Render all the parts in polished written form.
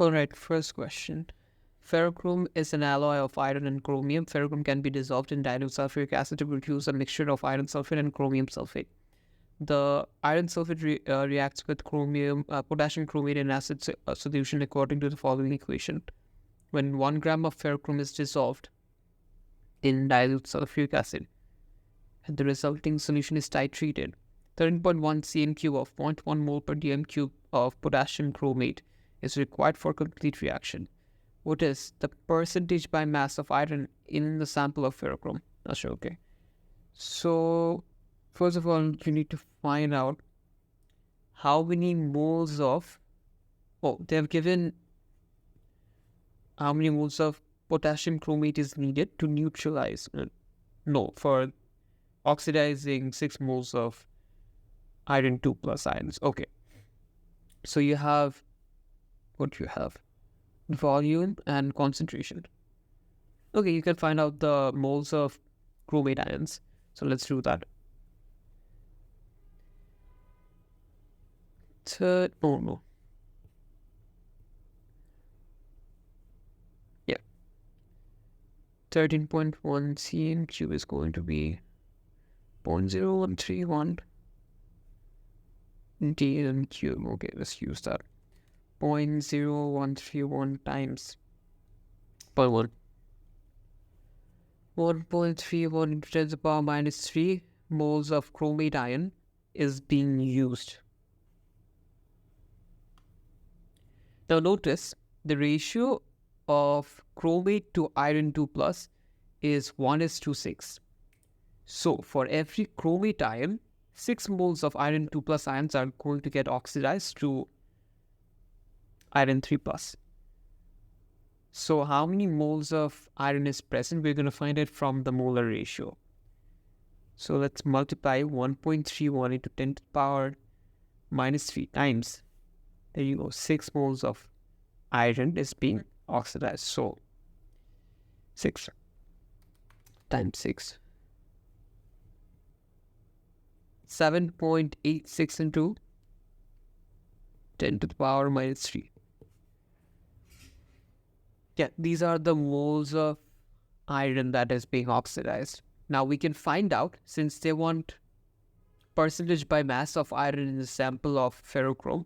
Alright, first question. Ferrochrome is an alloy of iron and chromium. Ferrochrome can be dissolved in dilute sulfuric acid to produce a mixture of iron sulfate and chromium sulfate. The iron sulfate reacts with potassium chromate in acid solution according to the following equation. When 1 gram of ferrochrome is dissolved in dilute sulfuric acid, and the resulting solution is titrated, 13.1 cm³ of 0.1 mole per dm³ of potassium chromate is required for complete reaction. What is the percentage by mass of iron in the sample of ferrochrome? Okay. So, first of all, you need to find out how many moles of, they have given how many moles of potassium chromate is needed to neutralize, for oxidizing 6 moles of iron 2 plus ions. Okay. So you have, volume and concentration. Okay, you can find out the moles of chromate ions. So let's do that. Yeah. 13.1 cm³ is going to be 0.0131 dm³. Okay, let's use that. 0.0131 times 0.1. 1.31 into 10 to the power minus 3 moles of chromate ion is being used. Now notice the ratio of chromate to iron 2 plus is 1:6. So for every chromate ion, 6 moles of iron 2 plus ions are going to get oxidized to iron 3 plus. So how many moles of iron is present? We're going to find it from the molar ratio. So let's multiply 1.31 into 10 to the power minus 3 times. There you go, 6 moles of iron is being oxidized. So 6 times 6. 7.86 into 10 to the power minus 3. Yeah, these are the moles of iron that is being oxidized. Now we can find out, since they want percentage by mass of iron in the sample of ferrochrome,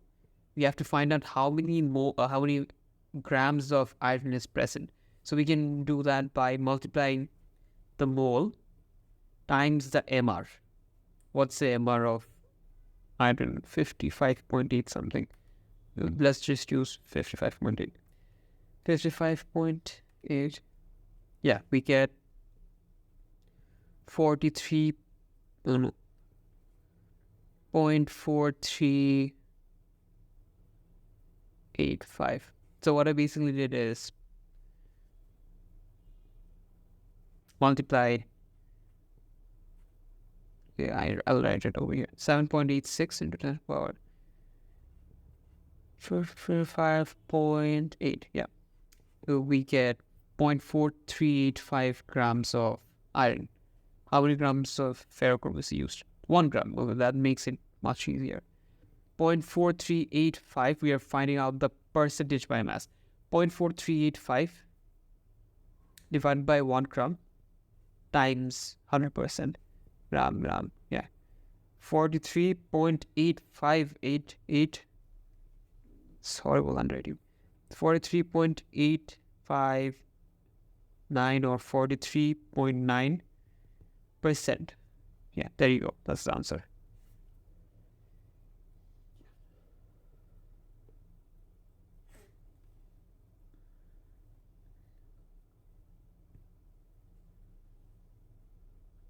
we have to find out how many grams of iron is present. So we can do that by multiplying the mole times the MR. What's the MR of iron? 55.8 something. Let's just use 55.8. 55.8. Yeah, we get 43.4385. So what I basically did is multiply. Yeah, I'll write it over here. 7.86 into 10 to the power 55.8. Yeah. So we get 0.4385 grams of iron. How many grams of ferrochrome is used? 1 gram. Well, that makes it much easier. 0.4385, we are finding out the percentage by mass. 0.4385 divided by 1 gram times 100%. Gram. Yeah. 43.8588. It's horrible handwriting. 43.859 or 43.9%. Yeah, there you go. That's the answer.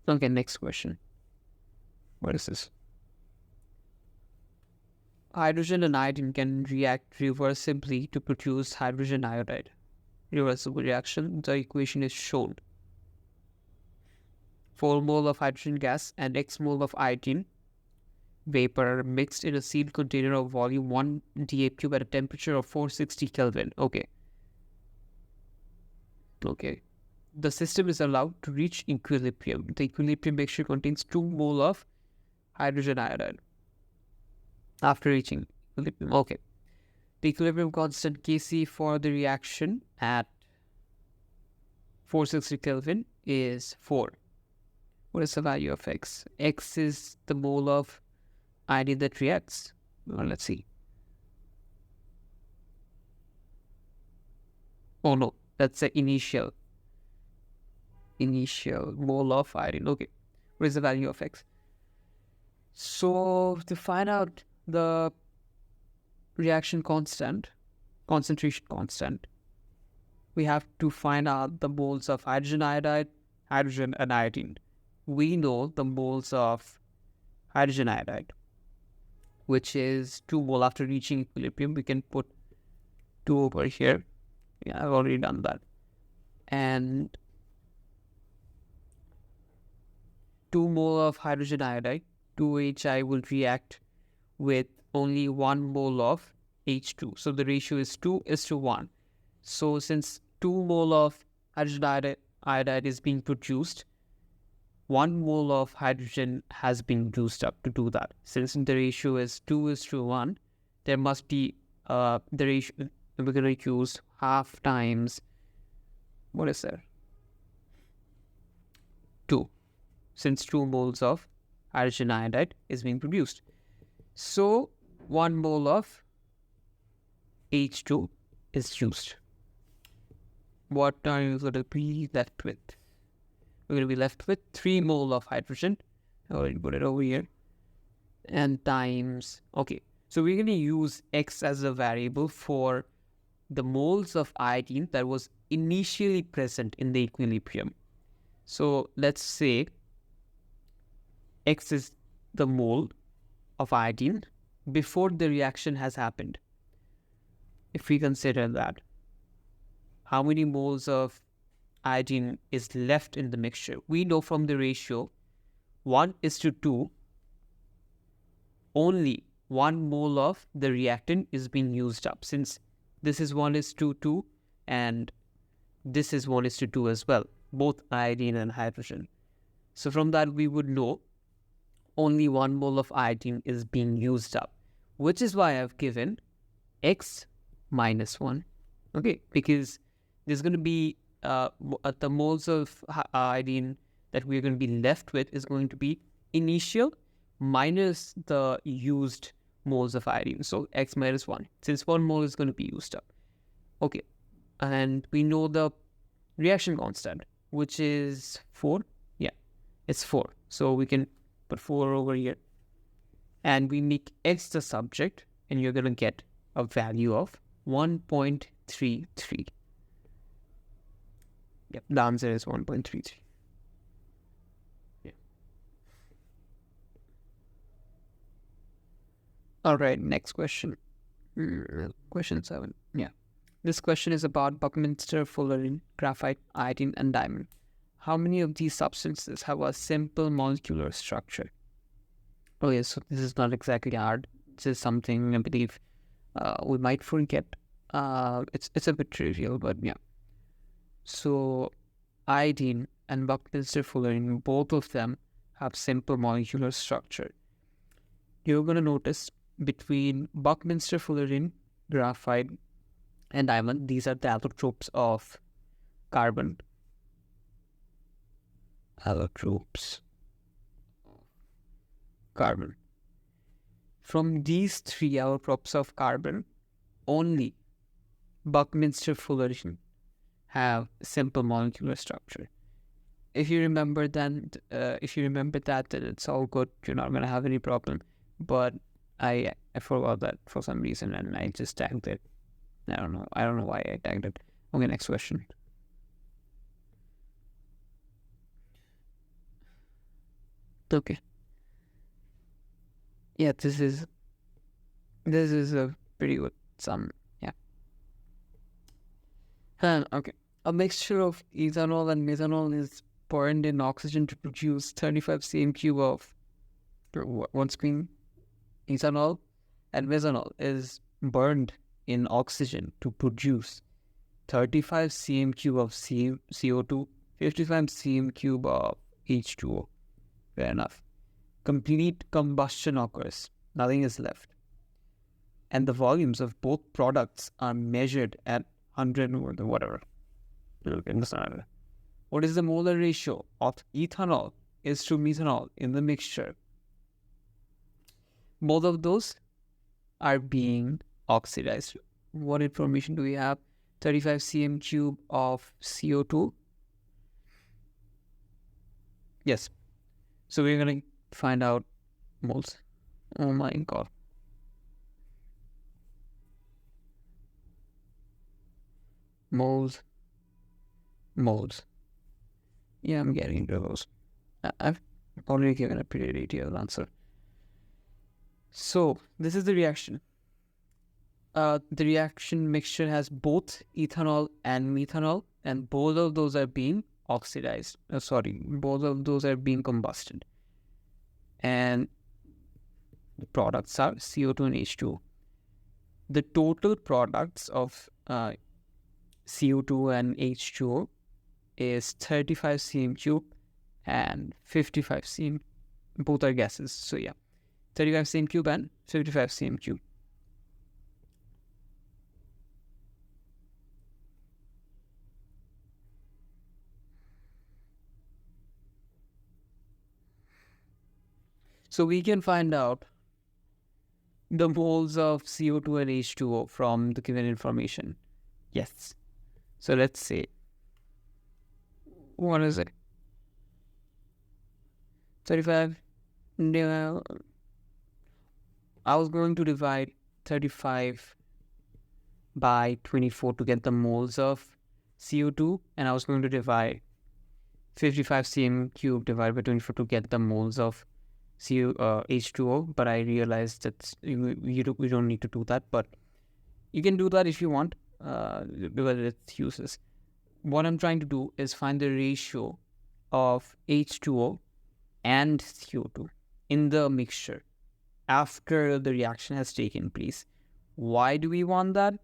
Okay, next question. What is this? Hydrogen and iodine can react reversibly to produce hydrogen iodide. Reversible reaction, the equation is shown. 4 mole of hydrogen gas and X mole of iodine vapor are mixed in a sealed container of volume 1 dm³ at a temperature of 460 Kelvin. Okay. The system is allowed to reach equilibrium. The equilibrium mixture contains 2 mole of hydrogen iodide. After reaching equilibrium, The equilibrium constant Kc for the reaction at 460 Kelvin is 4. What is the value of X? X is the mole of iodine that reacts. Well, let's see. Oh no, that's the initial mole of iodine. Okay, what is the value of X? So to find out the reaction constant, concentration constant, we have to find out the moles of hydrogen iodide, hydrogen and iodine. We know the moles of hydrogen iodide, which is 2 mole. After reaching equilibrium, we can put 2 over here. Yeah, I've already done that. And 2 mole of hydrogen iodide, 2HI will react with only 1 mole of H2. So the ratio is 2:1. So since 2 mole of hydrogen iodide is being produced, 1 mole of hydrogen has been used up to do that. Since the ratio is 2:1, there must be the ratio. We're going to use half times, what is there? 2. Since 2 moles of hydrogen iodide is being produced. So 1 mole of H2 is used. What are you going to be left with? We're going to be left with 3 mole of hydrogen. I already put it over here. And times, okay. So we're going to use X as a variable for the moles of iodine that was initially present in the equilibrium. So let's say X is the mole of iodine before the reaction has happened. If we consider that, how many moles of iodine is left in the mixture? We know from the ratio 1:2, only 1 mole of the reactant is being used up. Since this is 1:2 and this is 1:2 as well, both iodine and hydrogen. So from that we would know only 1 mole of iodine is being used up, which is why I've given X minus 1. Okay, because there's going to be the moles of iodine that we're going to be left with is going to be initial minus the used moles of iodine. So X minus 1, since 1 mole is going to be used up. Okay, and we know the reaction constant, which is 4. Yeah, it's 4. So we can put 4 over here. And we make X the subject, and you're going to get a value of 1.33. Yep, the answer is 1.33. Yeah. All right, next question. Question 7. Yeah. This question is about Buckminster fullerene, graphite, iodine, and diamond. How many of these substances have a simple molecular structure? Oh yes, so this is not exactly hard. This is something I believe we might forget. It's a bit trivial, but yeah. So iodine and Buckminster fullerene, both of them have simple molecular structure. You're going to notice between Buckminster fullerene, graphite, and diamond, these are the allotropes of carbon. Allotropes of carbon. From these 3 allotropes of carbon, only Buckminster fullerene have simple molecular structure. If you remember then, then it's all good. You're not going to have any problem. But I forgot that for some reason, and I just tagged it. I don't know why I tagged it. Okay, next question. Okay. Yeah, this is a pretty good sum. Yeah. Okay. A mixture of ethanol and methanol is burned in oxygen to produce 35 cm3 of one screen. Ethanol and methanol is burned in oxygen to produce 35 cm3 of CO2, 55 cm3 of H2O. Fair enough. Complete combustion occurs. Nothing is left. and the volumes of both products are measured at 100 or whatever. What is the molar ratio of ethanol is to methanol in the mixture? Both of those are being oxidized. What information do we have? 35 cm cube of CO2. Yes. So we're going to find out moles. Oh my God. Moles. Yeah, I'm getting into those. I've already given a pretty detailed answer. So this is the reaction. The reaction mixture has both ethanol and methanol, and both of those are being oxidized. Both of those are being combusted. And the products are CO2 and H2O. The total products of CO2 and H2O is 35 cm cube and 55 cm. Both are gases. So yeah, 35 cm cube and 55 cm cube. So we can find out the moles of CO2 and H2O from the given information. Yes. So let's say, what is it? 35. I was going to divide 35 by 24 to get the moles of CO2, and I was going to divide 55 cm cube divided by 24 to get the moles of H2O, but I realized that we don't need to do that, but you can do that if you want, because it's useless. What I'm trying to do is find the ratio of H2O and CO2 in the mixture after the reaction has taken place. Why do we want that?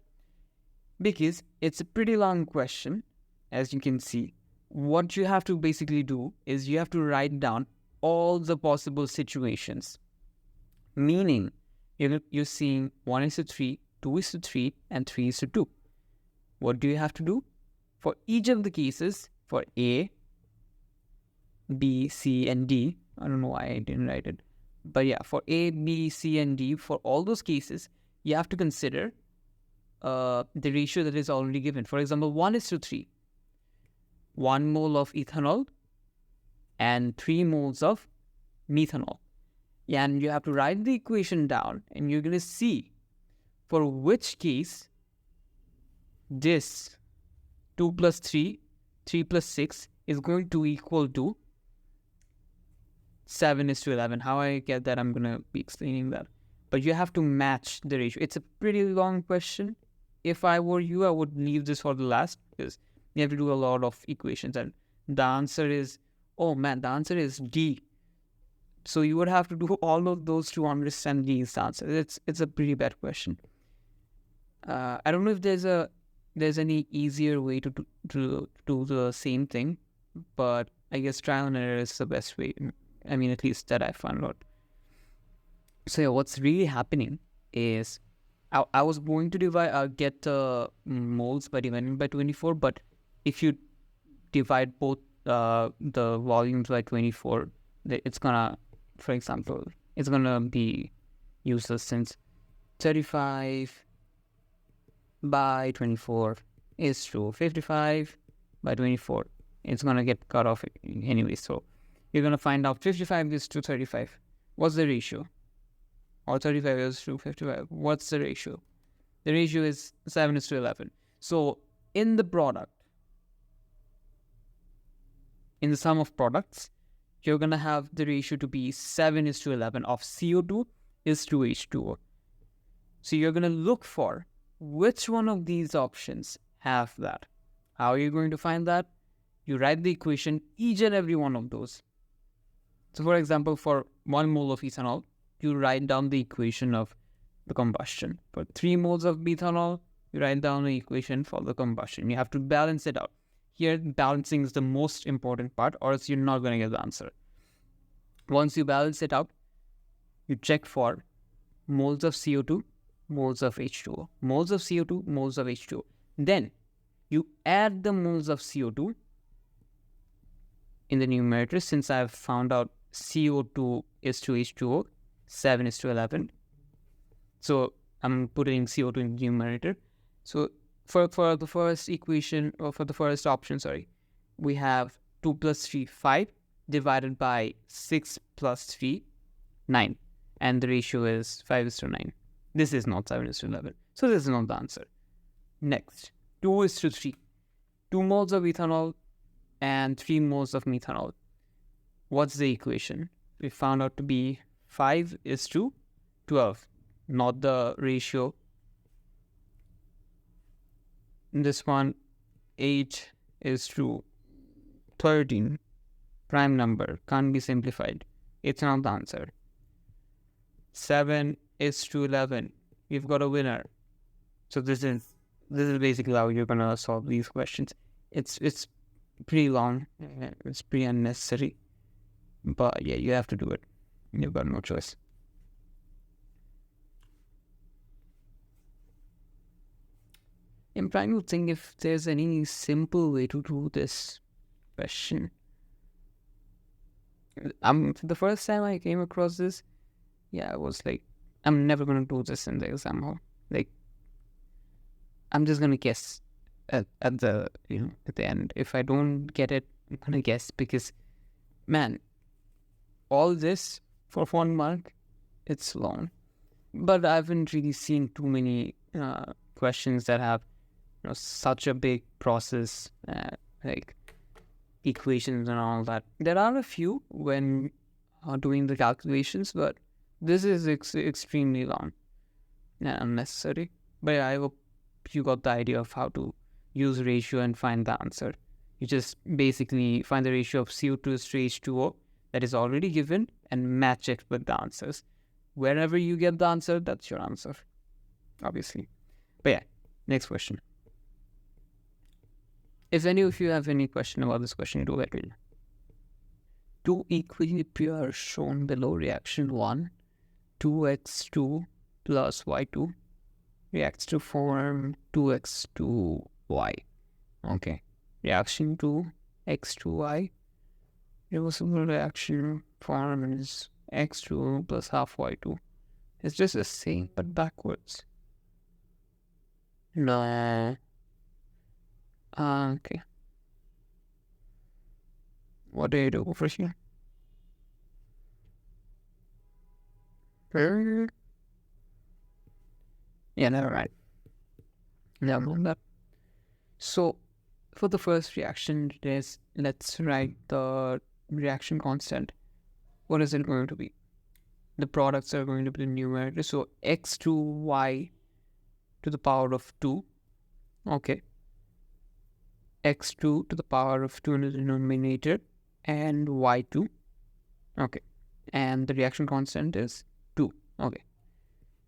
Because it's a pretty long question, as you can see. What you have to basically do is you have to write down all the possible situations. Meaning, you're seeing 1:3, 2:3, and 3:2. What do you have to do? For each of the cases, for A, B, C, and D, I don't know why I didn't write it, but yeah, for A, B, C, and D, for all those cases, you have to consider the ratio that is already given. For example, 1:3, 1 mole of ethanol and 3 moles of methanol. And you have to write the equation down, and you're going to see for which case this 2 plus 3, 3 plus 6 is going to equal to 7:11. How I get that, I'm going to be explaining that. But you have to match the ratio. It's a pretty long question. If I were you, I would leave this for the last, because you have to do a lot of equations. And the answer is, oh man, the answer is D. So you would have to do all of those to understand D's answer. It's a pretty bad question. I don't know if there's any easier way to do the same thing, but I guess trial and error is the best way. I mean, at least that I found out. So yeah, what's really happening is I was going to get moles by dividing by 24, but if you divide both the volumes by 24, it's gonna, for example, it's gonna be useless, since 35 by 24 is to 55 by 24. It's gonna get cut off anyway. So you're gonna find out 55 is to 35. What's the ratio? Or 35 is to 55. What's the ratio? The ratio is 7:11. So in the product, in the sum of products, you're going to have the ratio to be 7:11 of CO2 is to H2O. So you're going to look for which one of these options have that. How are you going to find that? You write the equation, each and every one of those. So for example, for 1 mole of ethanol, you write down the equation of the combustion. For 3 moles of methanol, you write down the equation for the combustion. You have to balance it out. Here, balancing is the most important part, or else you're not going to get the answer. Once you balance it out, you check for moles of CO2 moles of H2O. Moles of CO2, moles of H2O. Then you add the moles of CO2 in the numerator. Since I've found out CO2 is to H2O, 7 is to 11. So I'm putting CO2 in the numerator. So for the first equation, or for the first option, sorry, we have 2 plus 3, 5, divided by 6 plus 3, 9. And the ratio is 5 is to 9. This is not 7 is to 11. So this is not the answer. Next, 2 is to 3. 2 moles of ethanol and 3 moles of methanol. What's the equation? We found out to be 5 is to 12, not the ratio. This one, 8 is to 13. Prime number, can't be simplified. It's not the answer. 7 is to 11. We've got a winner. So this is basically how you're gonna solve these questions. It's pretty long. It's pretty unnecessary. But yeah, you have to do it. You've got no choice. I'm trying to think if there's any simple way to do this question. The first time I came across this, I was like, I'm never gonna do this in the exam hall. Like, I'm just gonna guess at the end. If I don't get it, I'm gonna guess, because, man, all this for 1 mark, it's long. But I haven't really seen too many questions that have such a big process, like equations and all that. There are a few when doing the calculations, but this is extremely long and unnecessary. But I hope you got the idea of how to use ratio and find the answer. You just basically find the ratio of CO2 to H2O that is already given and match it with the answers. Wherever you get the answer, that's your answer, obviously. But yeah, next question. If any of you have any question about this question, do let me know. 2 equally pure shown below. Reaction 1, 2x2 plus y2 reacts to form 2x2y. Okay. Reaction 2, x2y. Reversible reaction form is x2 plus half y2. It's just the same but backwards. No. Okay. What do you do over here? Yeah, never mind. Never mind that. So, for the first reaction, let's write the reaction constant. What is it going to be? The products are going to be the numerator. So, x2y to the power of 2. Okay. x2 to the power of 2 in the denominator, and y2. Okay. And the reaction constant is 2. Okay.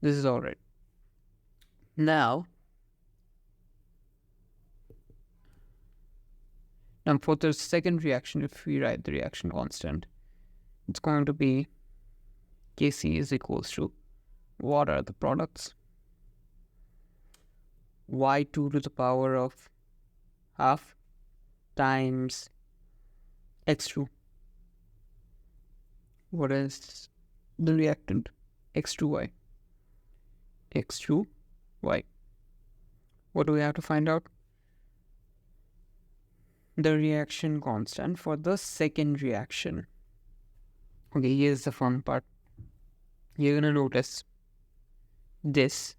This is all right. Now for the second reaction, if we write the reaction constant, it's going to be Kc is equals to, what are the products? y2 to the power of half times x2. What is the reactant? x2y. x2y. What do we have to find out? The reaction constant for the second reaction. Okay, here's the fun part. You're gonna notice this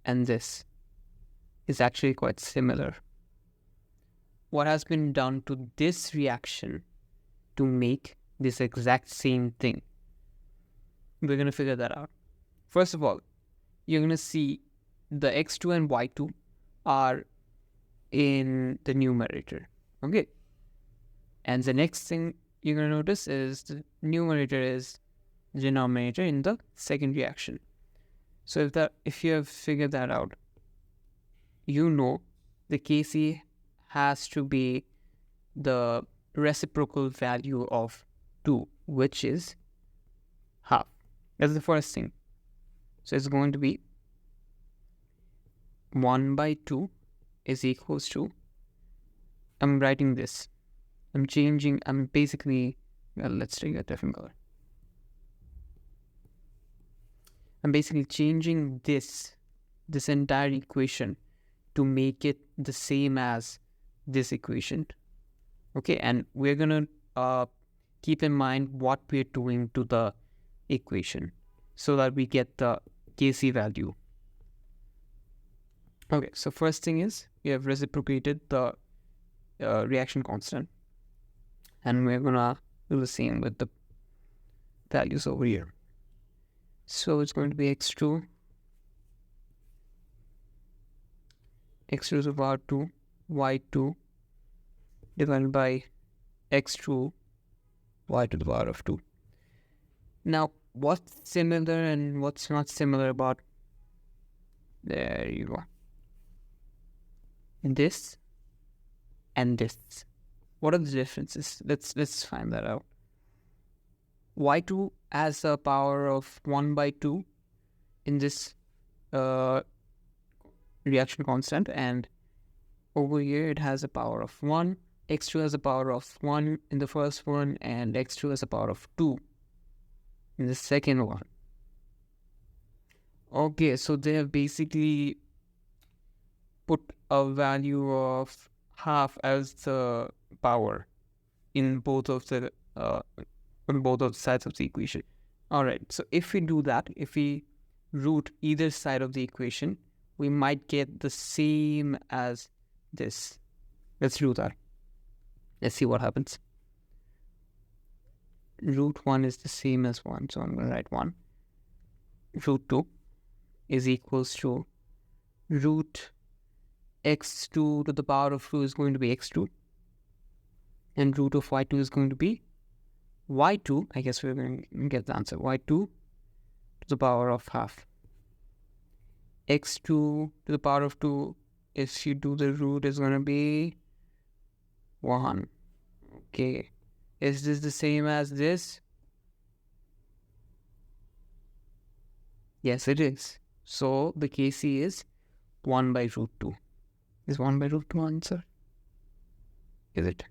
and this is actually quite similar. What has been done to this reaction to make this exact same thing? We're going to figure that out. First of all, you're going to see the x2 and y2 are in the numerator. Okay. And the next thing you're going to notice is the numerator is denominator in the second reaction. So if you have figured that out, you know the Kc has to be the reciprocal value of 2, which is half. That's the first thing. So it's going to be 1 by 2 is equals to, I'm writing this. I'm basically, well, let's take a different color. I'm basically changing this entire equation to make it the same as this equation. Okay, and we're going to keep in mind what we're doing to the equation so that we get the Kc value. Okay, so first thing is we have reciprocated the reaction constant, and we're going to do the same with the values over here. So it's going to be x2 to the power 2 y2 divided by x2 y to the power of 2. Now, what's similar and what's not similar about, there you go, this and this? What are the differences? Let's find that out. y2 has a power of 1 by 2 in this reaction constant, and over here it has a power of 1. x2 has a power of 1 in the first one, and x2 has a power of 2 in the second one. Okay, so they have basically put a value of half as the power in both of the sides of the equation. All right, so if we do that, if we root either side of the equation, we might get the same as this. Let's do that. Let's see what happens. Root 1 is the same as 1, so I'm going to write 1. Root 2 is equals to root x2 to the power of 2 is going to be x2, and root of y2 is going to be y2. I guess we're going to get the answer, y2 to the power of half. x2 to the power of 2, if you do the root, is going to be 1. Okay, is this the same as this? Yes, it is. So the Kc is 1 by root 2. Is 1 by root 2 answer? Is it?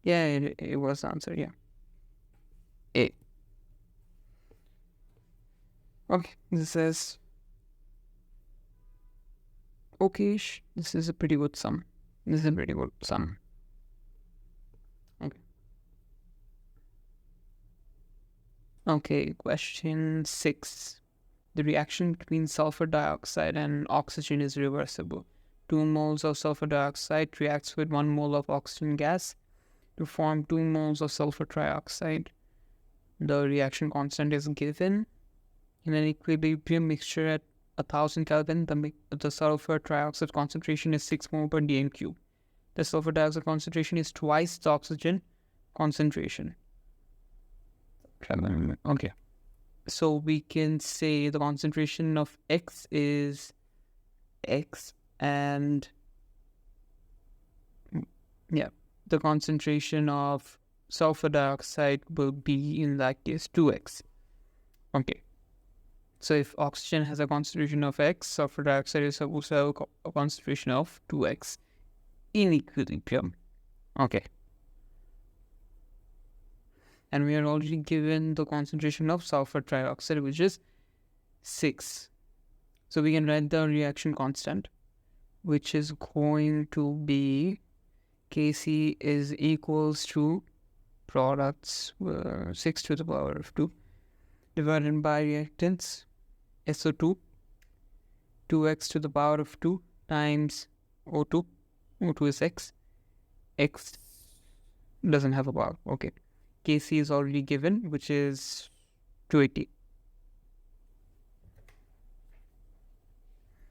Yeah, it was the answer, yeah. A. Okay, this is okay-ish. This is a pretty good sum. Okay, question 6. The reaction between sulfur dioxide and oxygen is reversible. 2 moles of sulfur dioxide reacts with 1 mole of oxygen gas to form 2 moles of sulfur trioxide. The reaction constant is given. In an equilibrium mixture at 1000 Kelvin, the sulfur trioxide concentration is 6 mole per dm cube. The sulfur dioxide concentration is twice the oxygen concentration. Okay. So we can say the concentration of X is X, and yeah, the concentration of sulfur dioxide will be, in that case, 2x. Okay. So if oxygen has a concentration of X, sulfur dioxide is supposed to have a concentration of 2x in equilibrium. Okay. And we are already given the concentration of sulfur trioxide, which is 6. So we can write the reaction constant, which is going to be Kc is equals to products 6 to the power of 2 divided by reactants SO2, 2x to the power of 2 times O2. O2 is X. X doesn't have a power. Okay. Kc is already given, which is 280.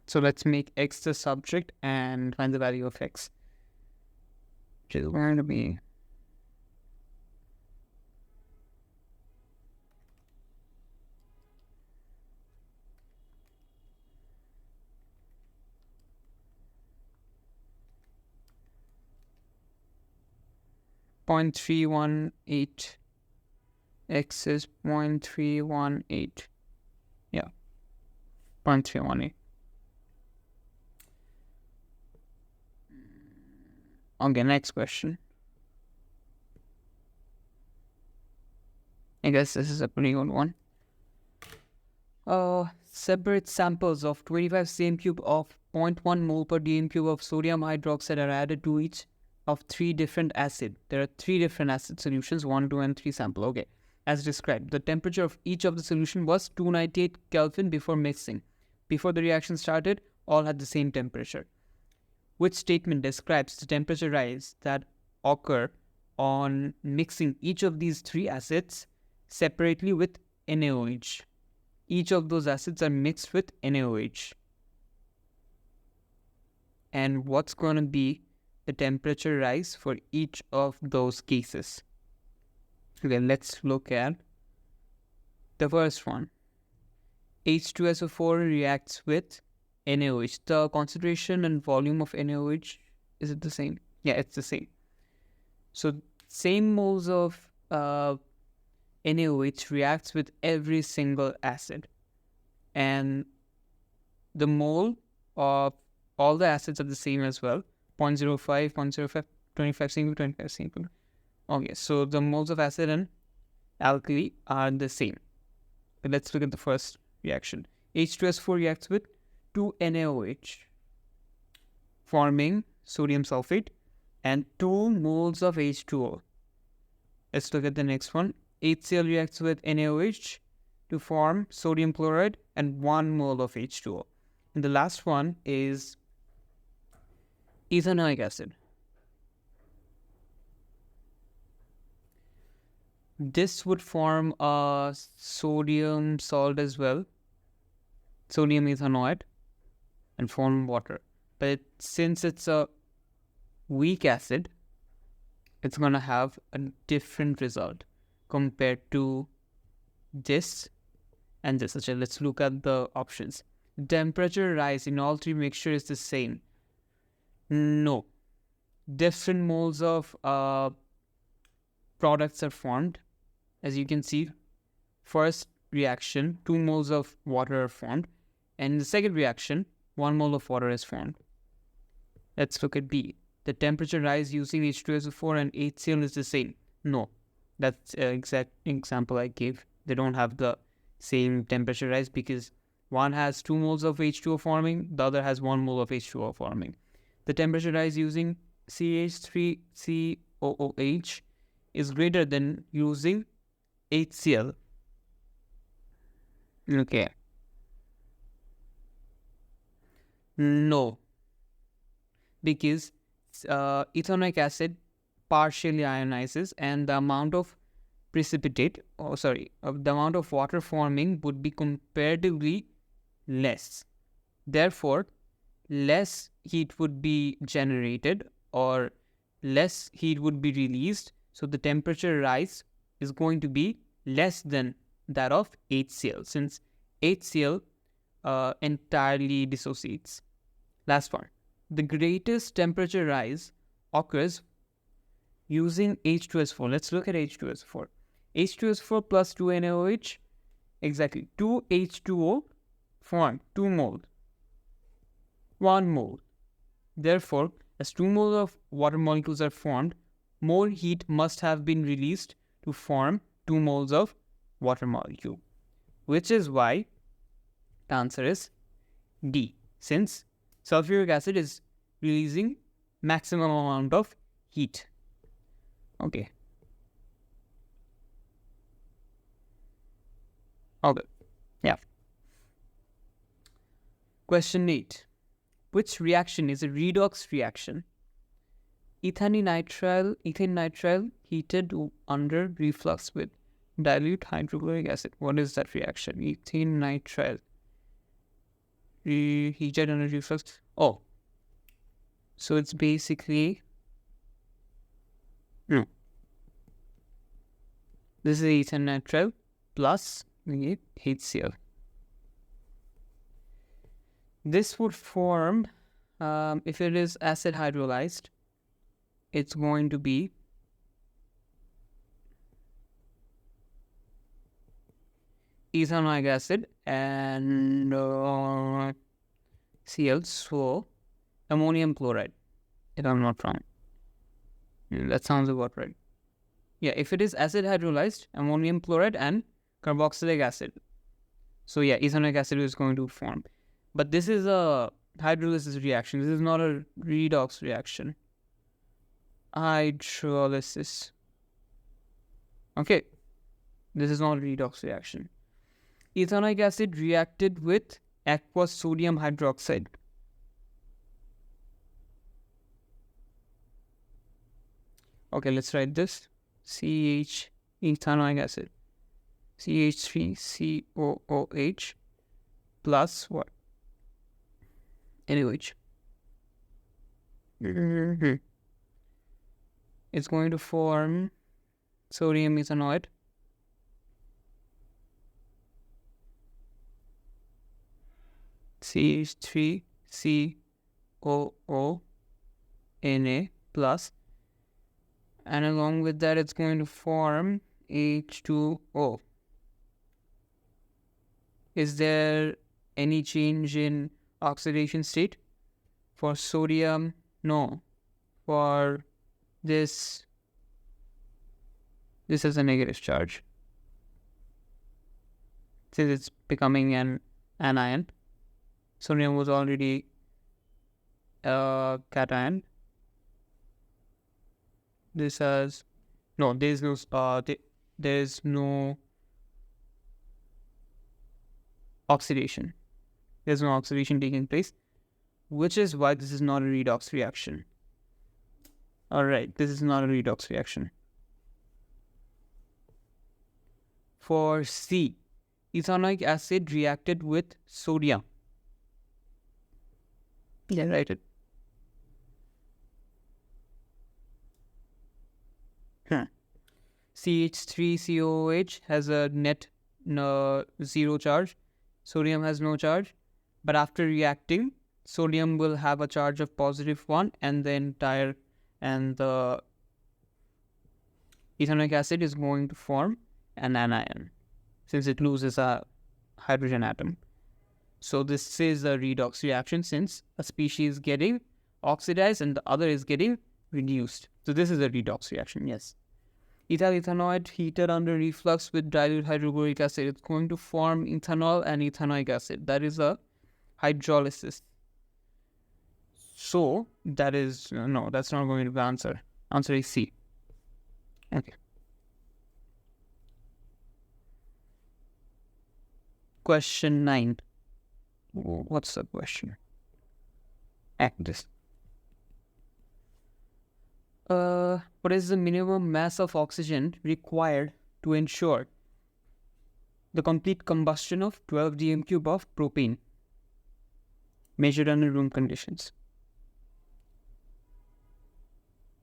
So let's make X the subject and find the value of X, which is going to be 0.318. X is 0.318. Yeah, 0.318. Okay, next question. I guess this is a pretty good one. Separate samples of 25 cm cube of 0.1 mole per dm cube of sodium hydroxide are added to each of 3 different acid. There are 3 different acid solutions, 1, 2, and 3 sample. Okay, as described, the temperature of each of the solution was 298 Kelvin before mixing. Before the reaction started, all had the same temperature. Which statement describes the temperature rise that occur on mixing each of these 3 acids separately with NaOH? Each of those acids are mixed with NaOH. And what's going to be the temperature rise for each of those cases? Okay, let's look at the first one. H2SO4 reacts with NaOH. The concentration and volume of NaOH, is it the same? Yeah, it's the same. So same moles of NaOH reacts with every single acid. And the mole of all the acids are the same as well. 0.05, 0.05, 25 cm, 25 cm. Okay, so the moles of acid and alkali are the same. But let's look at the first reaction. H2S4 reacts with 2NaOH, forming sodium sulfate and 2 moles of H2O. Let's look at the next one. HCl reacts with NaOH to form sodium chloride and 1 mole of H2O. And the last one is ethanoic acid. This would form a sodium salt as well, sodium ethanoate, and form water. But since it's a weak acid, it's going to have a different result compared to this and this. So let's look at the options. Temperature rise in all 3 mixtures is the same. No. Different moles of products are formed. As you can see, first reaction, 2 moles of water are formed. And in the second reaction, 1 mole of water is formed. Let's look at B. The temperature rise using H2SO4 and HCl is the same. No. That's the exact example I gave. They don't have the same temperature rise because one has 2 moles of H2O forming, the other has 1 mole of H2O forming. The temperature rise using CH3COOH is greater than using HCl. Okay. No. Because ethanoic acid partially ionizes and the amount of the amount of water forming would be comparatively less. Therefore, less heat would be generated or less heat would be released. So the temperature rise is going to be less than that of HCl, since HCl entirely dissociates. Last one. The greatest temperature rise occurs using H2S4. Let's look at H2S4. H2S4 plus 2NaOH, exactly. 2 H2O formed 2 mole. 1 mole. Therefore, as 2 moles of water molecules are formed, more heat must have been released to form 2 moles of water molecule. Which is why the answer is D, since sulfuric acid is releasing maximum amount of heat. Okay. Okay. Yeah. Question 8. Which reaction is a redox reaction? Ethane nitrile heated under reflux with dilute hydrochloric acid. What is that reaction? Ethane nitrile heated under reflux. Oh. So it's basically... No. This is ethane nitrile plus HCl. This would form, if it is acid hydrolyzed, it's going to be ethanoic acid and Cl, so ammonium chloride, if I'm not wrong. That sounds about right. Yeah, if it is acid hydrolyzed, ammonium chloride and carboxylic acid. So yeah, ethanoic acid is going to form. But this is a hydrolysis reaction. This is not a redox reaction. Hydrolysis. Okay, this is not a redox reaction. Ethanoic acid reacted with aqueous sodium hydroxide. Okay, let's write this. CH, ethanoic acid. CH3COOH plus what? NaOH. It's going to form sodium ethanoate. CH3COO plus, and along with that it's going to form H2O. Is there any change in oxidation state? For sodium, no. For this is a negative charge, since it's becoming an anion. Sodium was already a cation. This has no. There is no oxidation. There's no oxidation taking place, which is why this is not a redox reaction. All right, this is not a redox reaction. For C, ethanoic acid reacted with sodium. Yeah, write it. CH3COOH has a net zero charge. Sodium has no charge. But after reacting, sodium will have a charge of +1, and the ethanoic acid is going to form an anion, since it loses a hydrogen atom. So this is a redox reaction, since a species is getting oxidized and the other is getting reduced. So this is a redox reaction, yes. Ethyl ethanoate heated under reflux with dilute hydrochloric acid, it's going to form ethanol and ethanoic acid. That is a hydrolysis. So that is, no, that's not going to be the answer. Answer is C. Okay. Question 9. What's the question? This. What is the minimum mass of oxygen required to ensure the complete combustion of 12 dm cube of propane measured under room conditions?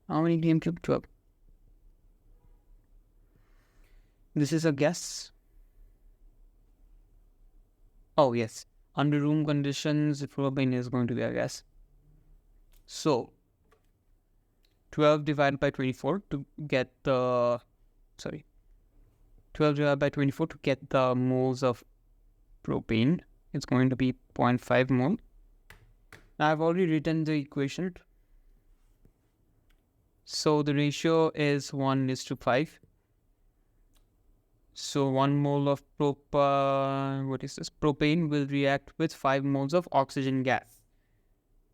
How many dm cube? 12. This is a guess. Oh yes, under room conditions, propane is going to be a gas. So 12 divided by 24 to get the 12 divided by 24 to get the moles of propane. It's going to be 0.5 mole. Now I've already written the equation. So the ratio is 1:5. So 1 mole of propane will react with 5 moles of oxygen gas.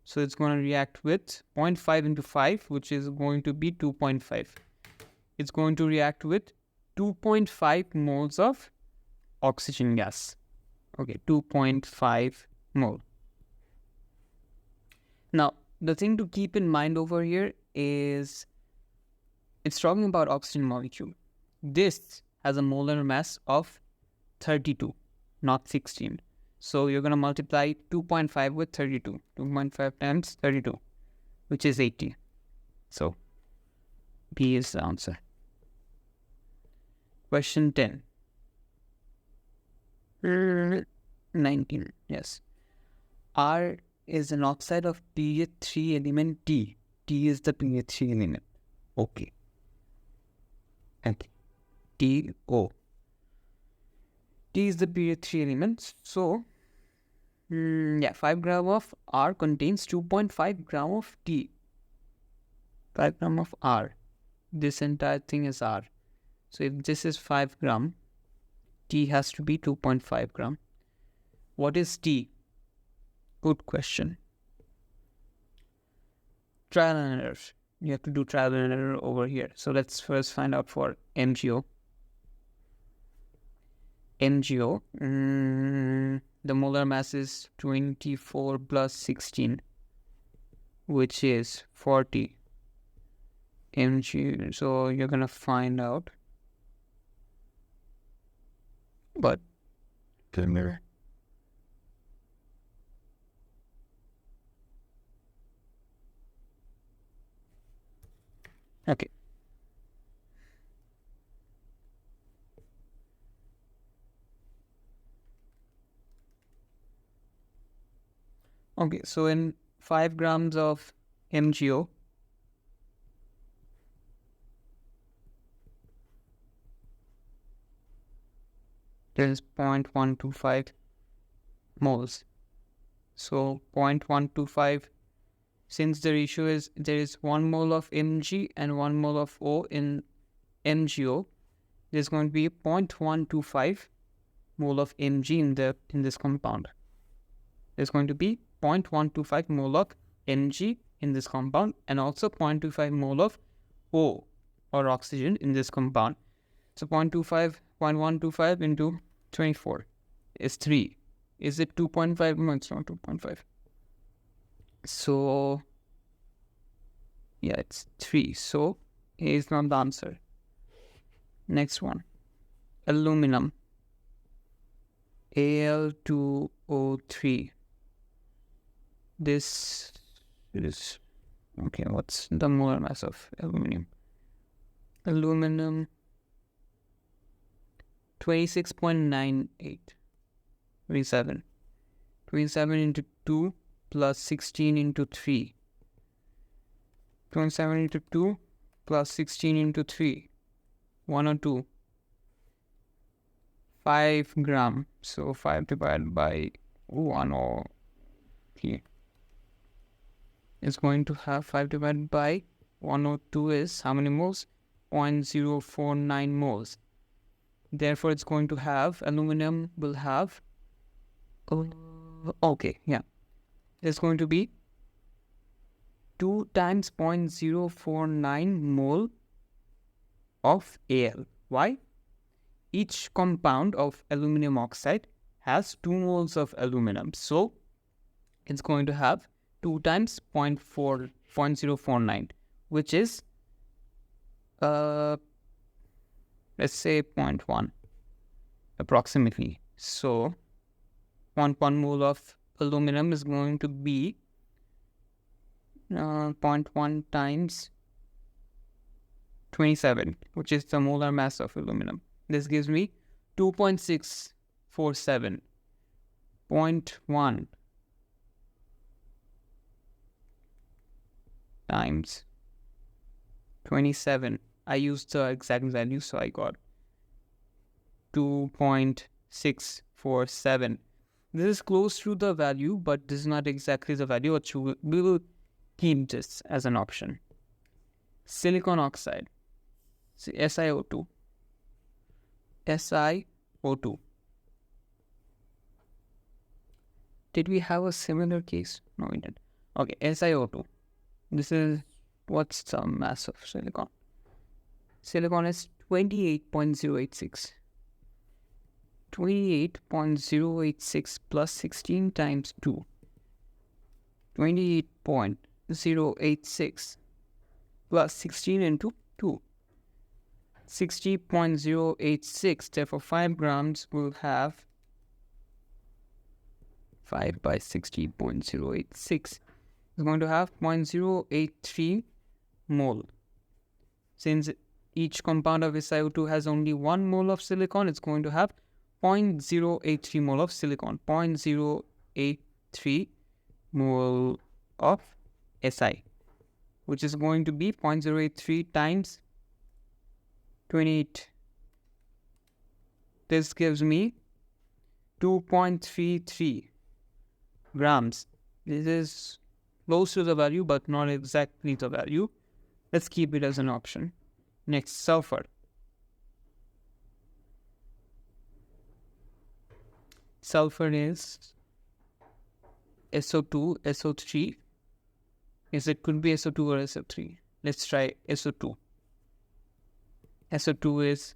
So it's going to react with 0.5 into 5, which is going to be 2.5. It's going to react with 2.5 moles of oxygen gas. Okay, 2.5 mole. Now, the thing to keep in mind over here is it's talking about oxygen molecule. This has a molar mass of 32, not 16. So you're going to multiply 2.5 with 32. 2.5 times 32, which is 80. So B is the answer. Question 10. 19. Yes. R is an oxide of pH 3 element T. T is the pH 3 element. Okay. TO. T is the pH 3 element. So, 5 gram of R contains 2.5 gram of T. 5 gram of R. this entire thing is R. So if this is 5 gram, T has to be 2.5 gram. What is T? Good question. Trial and error. You have to do trial and error over here. So let's first find out for MgO. MgO, the molar mass is 24 plus 16, which is 40 mg. So you're gonna find out, but mirror. Okay. Okay, so in 5 grams of MgO, there is 0.125 moles. So 0.125, since the ratio is there is 1 mole of Mg and 1 mole of O in MgO, there's going to be 0.125 mole of Mg in this compound. There's going to be 0.125 mole of Mg in this compound and also 0.25 mole of O or oxygen in this compound. So 0.125 into 24 is 3. Is it 2.5? No, it's not 2.5. So yeah, it's 3. So A is not the answer. Next one, aluminum, Al2O3. This is, okay, what's the molar mass of aluminum? Aluminum, 26.98, 27. 27 into 2 plus 16 into 3. 27 into 2 plus 16 into 3. 102. 5 gram. So 5 divided by 1 or okay. It's going to have 5 divided by 102 is how many moles? 0.049 moles. Therefore, it's going to have, aluminum will have, okay, yeah. It's going to be 2 times 0.049 mole of Al. Why? Each compound of aluminum oxide has 2 moles of aluminum. So, it's going to have 2 times 0.049, which is, let's say 0.1 approximately. So 0.1 mole of aluminum is going to be 0.1 times 27, which is the molar mass of aluminum. This gives me 2.647. 0.1 times 27. I used the exact value, so I got 2.647. This is close to the value, but this is not exactly the value. We will keep this as an option. Silicon oxide, SiO2. SiO2. Did we have a similar case? No, we didn't. Okay, SiO2. This is, what's the mass of silicon? Silicon is 28.086. 28.086 plus 16 times 2. 28.086 plus 16 into 2. 60.086. Therefore, 5 grams will have 5 by 60.086. Is going to have 0.083 mole. Since each compound of SiO2 has only 1 mole of silicon, it's going to have 0.083 mole of silicon. 0.083 mole of Si, which is going to be 0.083 times 28. This gives me 2.33 grams. This is close to the value, but not exactly the value. Let's keep it as an option. Next, sulfur. Sulfur is SO2, SO3. It could be SO2 or SO3. Let's try SO2. SO2 is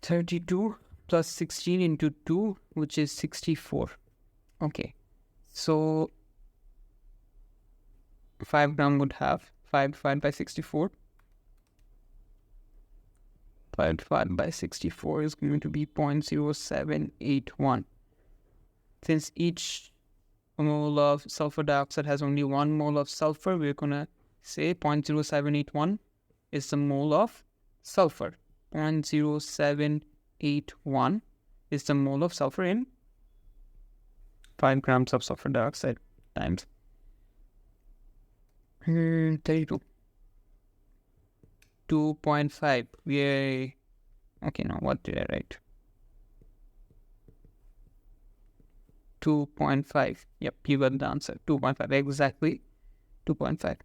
32 plus 16 into 2, which is 64. Okay, so 5 gram would have 5 divided by 64. 5 divided by 64 is going to be 0.0781. Since each mole of sulfur dioxide has only 1 mole of sulfur, we're going to say 0.0781 is the mole of sulfur. 0.0781 is the mole of sulfur in 5 grams of sulfur dioxide times 32. 2.5. Okay, now what did I write? 2.5. Yep, you got the answer. 2.5. Exactly. 2.5.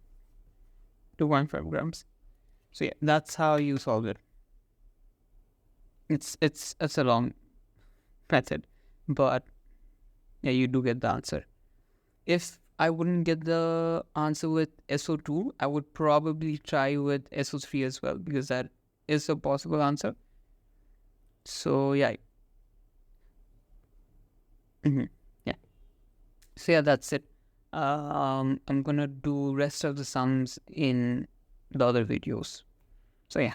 2.5 grams. So yeah, that's how you solve it. It's a long method, but yeah, you do get the answer. If I wouldn't get the answer with SO2, I would probably try with SO3 as well, because that is a possible answer. So yeah. Yeah. So yeah, that's it. I'm gonna do rest of the sums in the other videos. So yeah,